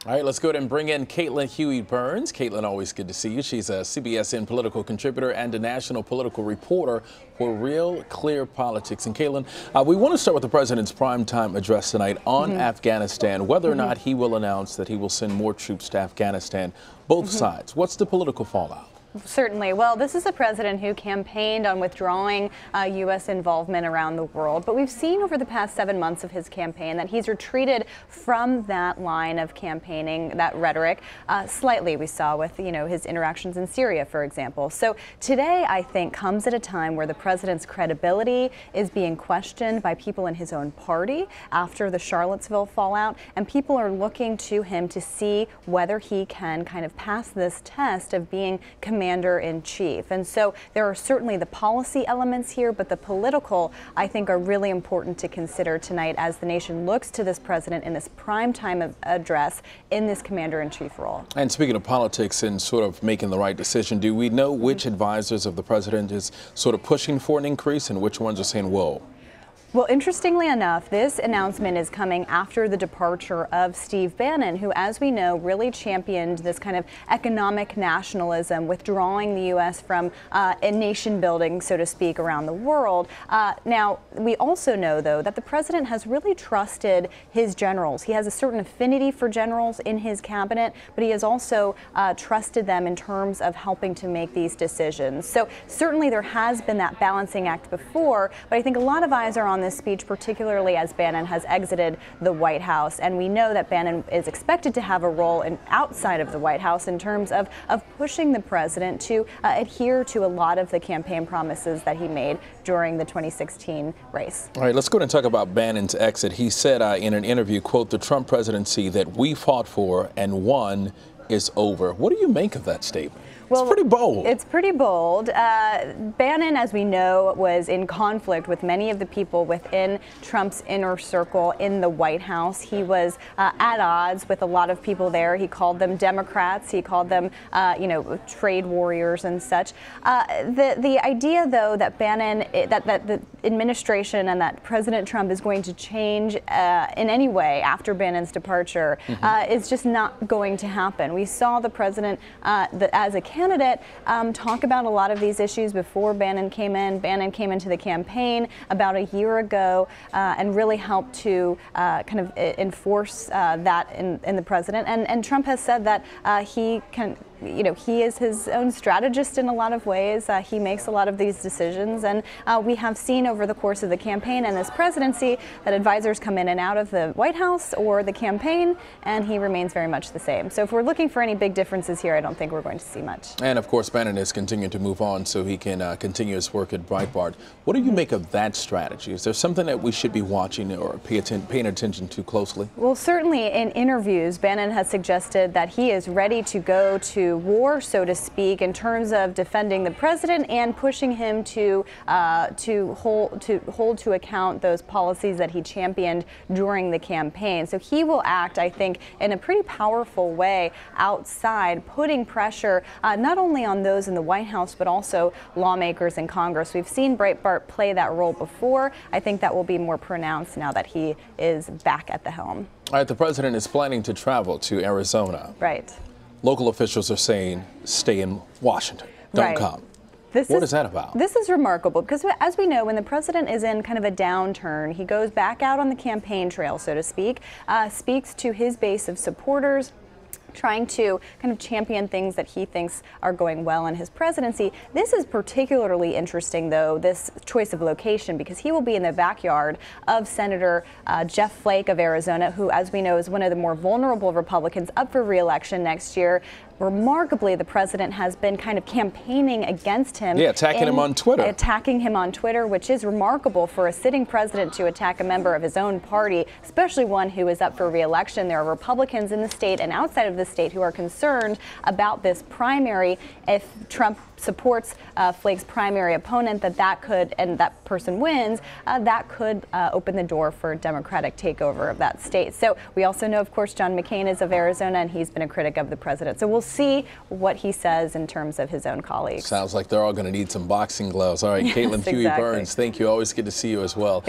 All right, let's go ahead and bring in Caitlin Huey-Burns. Caitlin, always good to see you. She's a CBSN political contributor and a national political reporter for Real Clear Politics. And Caitlin, we want to start with the president's primetime address tonight on Afghanistan, whether or not he will announce that he will send more troops to Afghanistan. Both sides. What's the political fallout? Certainly. Well, this is a president who campaigned on withdrawing U.S. involvement around the world. But we've seen over the past 7 months of his campaign that he's retreated from that line of campaigning, that rhetoric, slightly. We saw with, his interactions in Syria, for example. So today, I think, comes at a time where the president's credibility is being questioned by people in his own party after the Charlottesville fallout. And people are looking to him to see whether he can kind of pass this test of being commander-in-chief. And so there are certainly the policy elements here, but the political, I think, are really important to consider tonight as the nation looks to this president in this prime time address in this commander-in-chief role. And speaking of politics and sort of making the right decision, do we know which advisors of the president is sort of pushing for an increase and which ones are saying, whoa? Well, interestingly enough, this announcement is coming after the departure of Steve Bannon, who, as we know, really championed this kind of economic nationalism, withdrawing the U.S. from a nation building, so to speak, around the world. Now, we also know, though, that the president has really trusted his generals. He has a certain affinity for generals in his cabinet, but he has also trusted them in terms of helping to make these decisions. So certainly there has been that balancing act before, but I think a lot of eyes are on this speech, particularly as Bannon has exited the White House. And we know that Bannon is expected to have a role outside of the White House in terms of pushing the president to adhere to a lot of the campaign promises that he made during the 2016 race. All right, let's go ahead and talk about Bannon's exit. He said in an interview, quote, "The Trump presidency that we fought for and won is over." What do you make of that statement? Well, it's pretty bold. It's pretty bold. Bannon, as we know, was in conflict with many of the people within Trump's inner circle in the White House. He was at odds with a lot of people there. He called them Democrats. He called them, trade warriors and such. The idea, though, that Bannon, that the administration and that President Trump is going to change in any way after Bannon's departure is just not going to happen. We saw the president, as a candidate, talk about a lot of these issues before Bannon came in. Bannon came into the campaign about a year ago and really helped to kind of enforce that in the president. And Trump has said that he can, he is his own strategist in a lot of ways. He makes a lot of these decisions. And we have seen over the course of the campaign and this presidency that advisors come in and out of the White House or the campaign, and he remains very much the same. So if we're looking for any big differences here, I don't think we're going to see much. And of course, Bannon is continuing to move on so he can continue his work at Breitbart. What do you make of that strategy? Is there something that we should be watching or paying attention to closely? Well, certainly in interviews, Bannon has suggested that he is ready to go to war, so to speak, in terms of defending the president and pushing him to hold to account those policies that he championed during the campaign. So he will act, I think, in a pretty powerful way outside, putting pressure not only on those in the White House, but also lawmakers in Congress. We've seen Breitbart play that role before. I think that will be more pronounced now that he is back at the helm. All right, the president is planning to travel to Arizona. Right. Local officials are saying stay in Washington. Don't come. What is that about? This is remarkable because, as we know, when the president is in kind of a downturn, he goes back out on the campaign trail, so to speak, speaks to his base of supporters, trying to kind of champion things that he thinks are going well in his presidency. This is particularly interesting, though, this choice of location, because he will be in the backyard of Senator Jeff Flake of Arizona, who, as we know, is one of the more vulnerable Republicans up for re-election next year. Remarkably, the president has been kind of campaigning against him. Yeah, attacking him on Twitter. Attacking him on Twitter, which is remarkable for a sitting president to attack a member of his own party, especially one who is up for re-election. There are Republicans in the state and outside of the state who are concerned about this primary. If Trump supports Flake's primary opponent, that could, and that person wins, that could open the door for a Democratic takeover of that state. So we also know, of course, John McCain is of Arizona, and he's been a critic of the president. So we'll see what he says in terms of his own colleagues. Sounds like they're all going to need some boxing gloves. All right, Caitlin Huey-Burns, thank you. Always good to see you as well.